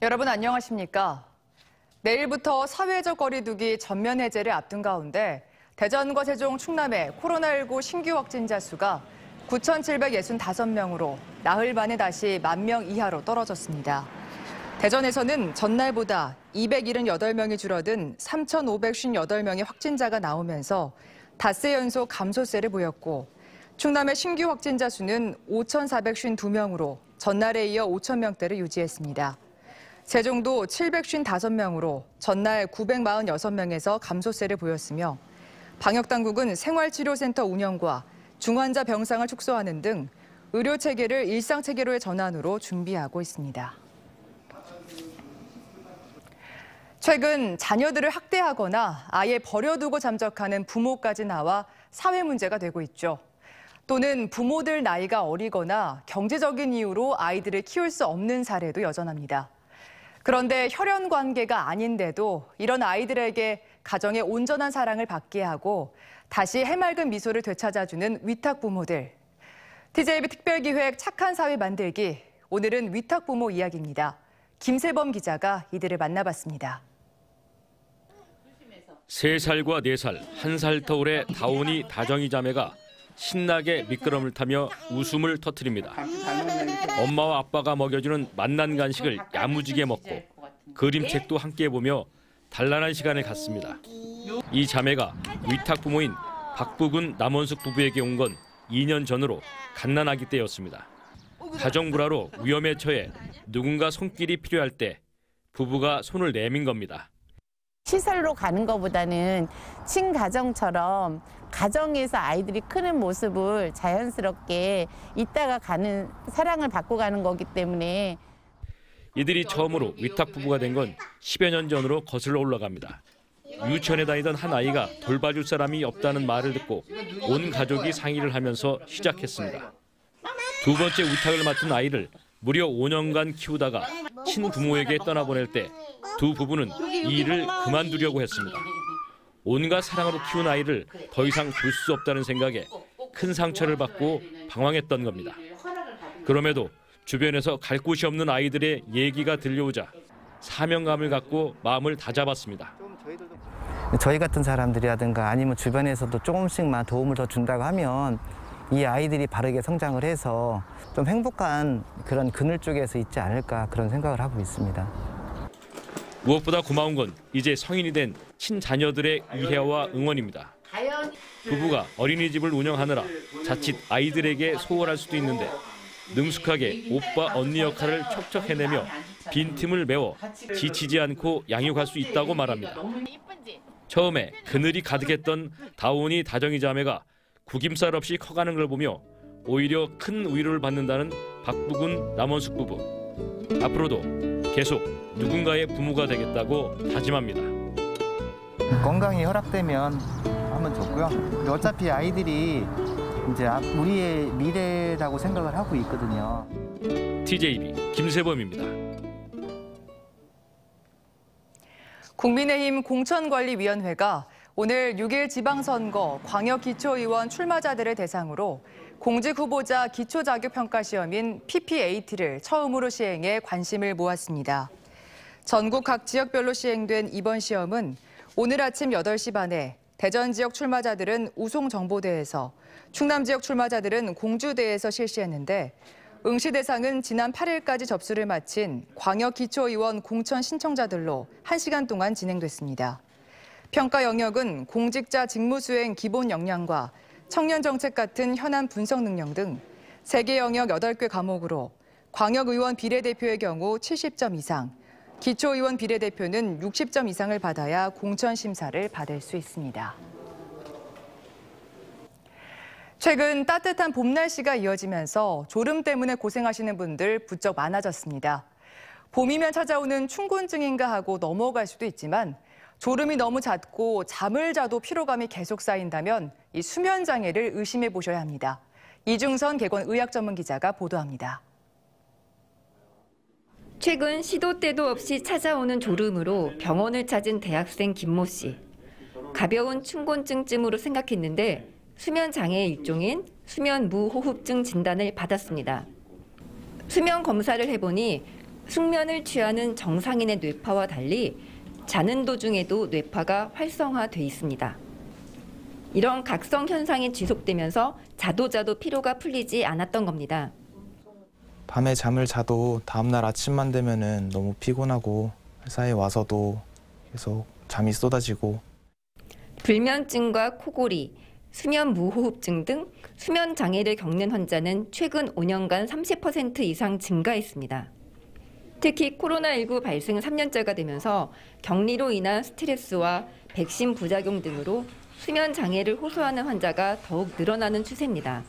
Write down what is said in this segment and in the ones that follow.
여러분 안녕하십니까? 내일부터 사회적 거리두기 전면 해제를 앞둔 가운데 대전과 세종, 충남의 코로나19 신규 확진자 수가 9,765명으로 나흘 만에 다시 10,000명 이하로 떨어졌습니다. 대전에서는 전날보다 278명이 줄어든 3,558명의 확진자가 나오면서 닷새 연속 감소세를 보였고, 충남의 신규 확진자 수는 5,452명으로 전날에 이어 5,000명대를 유지했습니다. 세종도 755명으로 전날 946명에서 감소세를 보였으며, 방역당국은 생활치료센터 운영과 중환자 병상을 축소하는 등 의료체계를 일상체계로의 전환으로 준비하고 있습니다. 최근 자녀들을 학대하거나 아예 버려두고 잠적하는 부모까지 나와 사회 문제가 되고 있죠. 또는 부모들 나이가 어리거나 경제적인 이유로 아이들을 키울 수 없는 사례도 여전합니다. 그런데 혈연 관계가 아닌데도 이런 아이들에게 가정의 온전한 사랑을 받게 하고 다시 해맑은 미소를 되찾아주는 위탁 부모들. TJB 특별기획 착한 사회 만들기. 오늘은 위탁 부모 이야기입니다. 김세범 기자가 이들을 만나봤습니다. 3살과 4살, 1살 터울의 다온이 다정이 자매가 신나게 미끄럼을 타며 웃음을 터뜨립니다. 엄마와 아빠가 먹여주는 맛난 간식을 야무지게 먹고 그림책도 함께 보며 단란한 시간을 갖습니다. 이 자매가 위탁 부모인 박부근, 남원숙 부부에게 온 건 2년 전으로 갓난아기 때였습니다. 가정 불화로 위험에 처해 누군가 손길이 필요할 때 부부가 손을 내민 겁니다. 시설로 가는 것보다는 친가정처럼 가정에서 아이들이 크는 모습을 자연스럽게 있다가 가는 사랑을 받고 가는 거기 때문에 이들이 처음으로 위탁 부부가 된 건 10여 년 전으로 거슬러 올라갑니다. 유치원에 다니던 한 아이가 돌봐줄 사람이 없다는 말을 듣고 온 가족이 상의를 하면서 시작했습니다. 두 번째 위탁을 맡은 아이를 무려 5년간 키우다가 친부모에게 떠나보낼 때 두 부부는 이 일을 그만두려고 했습니다. 온갖 사랑으로 키운 아이를 더 이상 볼 수 없다는 생각에 큰 상처를 받고 방황했던 겁니다. 그럼에도 주변에서 갈 곳이 없는 아이들의 얘기가 들려오자 사명감을 갖고 마음을 다잡았습니다. 저희 같은 사람들이라든가 아니면 주변에서도 조금씩만 도움을 더 준다고 하면 이 아이들이 바르게 성장을 해서 좀 행복한 그런 그늘 쪽에서 있지 않을까 그런 생각을 하고 있습니다. 무엇보다 고마운 건 이제 성인이 된 친자녀들의 이해와 응원입니다. 부부가 어린이집을 운영하느라 자칫 아이들에게 소홀할 수도 있는데 능숙하게 오빠, 언니 역할을 척척 해내며 빈틈을 메워 지치지 않고 양육할 수 있다고 말합니다. 처음에 그늘이 가득했던 다온이 다정이 자매가 구김살 없이 커가는 걸 보며 오히려 큰 위로를 받는다는 박부근, 남원숙 부부. 앞으로도 계속 누군가의 부모가 되겠다고 다짐합니다. 건강이 허락되면 하면 좋고요. 어차피 아이들이 이제 우리의 미래라고 생각을 하고 있거든요. TJB 김세범입니다. 국민의힘 공천관리위원회가 오늘 6일 지방선거 광역기초의원 출마자들을 대상으로 공직 후보자 기초자격평가시험인 PPAT를 처음으로 시행해 관심을 모았습니다. 전국 각 지역별로 시행된 이번 시험은 오늘 아침 8시 반에 대전 지역 출마자들은 우송정보대에서, 충남 지역 출마자들은 공주대에서 실시했는데 응시 대상은 지난 8일까지 접수를 마친 광역기초의원 공천 신청자들로 1시간 동안 진행됐습니다. 평가 영역은 공직자 직무수행 기본 역량과 청년정책 같은 현안 분석 능력 등 3개 영역 8개 과목으로 광역의원 비례대표의 경우 70점 이상, 기초의원 비례대표는 60점 이상을 받아야 공천 심사를 받을 수 있습니다. 최근 따뜻한 봄 날씨가 이어지면서 졸음 때문에 고생하시는 분들 부쩍 많아졌습니다. 봄이면 찾아오는 춘곤증인가 하고 넘어갈 수도 있지만 졸음이 너무 잦고 잠을 자도 피로감이 계속 쌓인다면 이 수면 장애를 의심해 보셔야 합니다. 이중선 개건 의학 전문 기자가 보도합니다. 최근 시도 때도 없이 찾아오는 졸음으로 병원을 찾은 대학생 김모 씨. 가벼운 춘곤증쯤으로 생각했는데 수면 장애의 일종인 수면 무호흡증 진단을 받았습니다. 수면 검사를 해보니 숙면을 취하는 정상인의 뇌파와 달리 자는 도중에도 뇌파가 활성화돼 있습니다. 이런 각성 현상이 지속되면서 자도 피로가 풀리지 않았던 겁니다. 밤에 잠을 자도 다음날 아침만 되면은 너무 피곤하고 회사에 와서도 계속 잠이 쏟아지고 불면증과 코골이, 수면 무호흡증 등 수면 장애를 겪는 환자는 최근 5년간 30% 이상 증가했습니다. 특히 코로나19 발생 3년째가 되면서 격리로 인한 스트레스와 백신 부작용 등으로 수면 장애를 호소하는 환자가 더욱 늘어나는 추세입니다.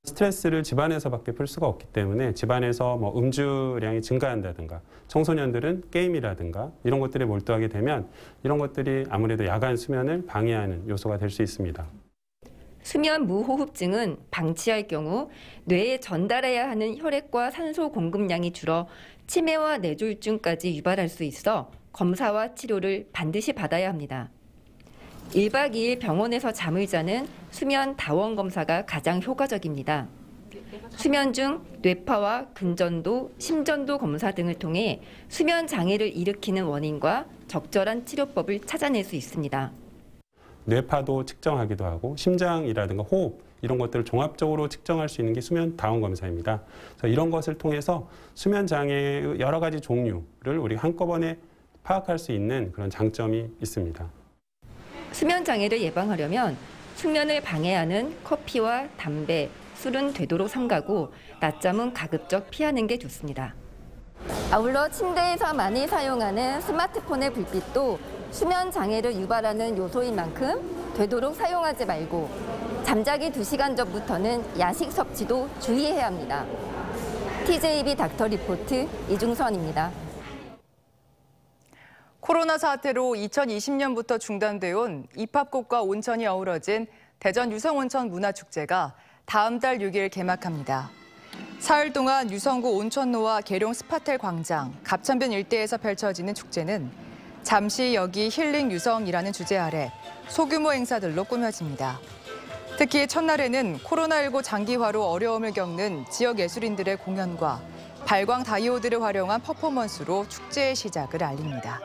스트레스를 집안에서밖에 풀 수가 없기 때문에 집안에서 음주량이 증가한다든가 청소년들은 게임이라든가 이런 것들에 몰두하게 되면 이런 것들이 아무래도 야간 수면을 방해하는 요소가 될 수 있습니다. 수면 무호흡증은 방치할 경우 뇌에 전달해야 하는 혈액과 산소 공급량이 줄어 치매와 뇌졸중까지 유발할 수 있어 검사와 치료를 반드시 받아야 합니다. 1박 2일 병원에서 잠을 자는 수면 다원 검사가 가장 효과적입니다. 수면 중 뇌파와 근전도, 심전도 검사 등을 통해 수면 장애를 일으키는 원인과 적절한 치료법을 찾아낼 수 있습니다. 뇌파도 측정하기도 하고 심장이라든가 호흡 이런 것들을 종합적으로 측정할 수 있는 게 수면 다원 검사입니다. 그래서 이런 것을 통해서 수면 장애의 여러 가지 종류를 우리가 한꺼번에 파악할 수 있는 그런 장점이 있습니다. 수면 장애를 예방하려면 숙면을 방해하는 커피와 담배, 술은 되도록 삼가고 낮잠은 가급적 피하는 게 좋습니다. 아울러 침대에서 많이 사용하는 스마트폰의 불빛도 수면 장애를 유발하는 요소인 만큼 되도록 사용하지 말고 잠자기 2시간 전부터는 야식 섭취도 주의해야 합니다. TJB 닥터 리포트 이중선입니다. 코로나 사태로 2020년부터 중단돼 온 입합꽃과 온천이 어우러진 대전 유성온천 문화축제가 다음 달 6일 개막합니다. 사흘 동안 유성구 온천로와 계룡 스파텔 광장, 갑천변 일대에서 펼쳐지는 축제는 잠시 여기 힐링 유성이라는 주제 아래 소규모 행사들로 꾸며집니다. 특히 첫날에는 코로나19 장기화로 어려움을 겪는 지역 예술인들의 공연과 발광 다이오드를 활용한 퍼포먼스로 축제의 시작을 알립니다.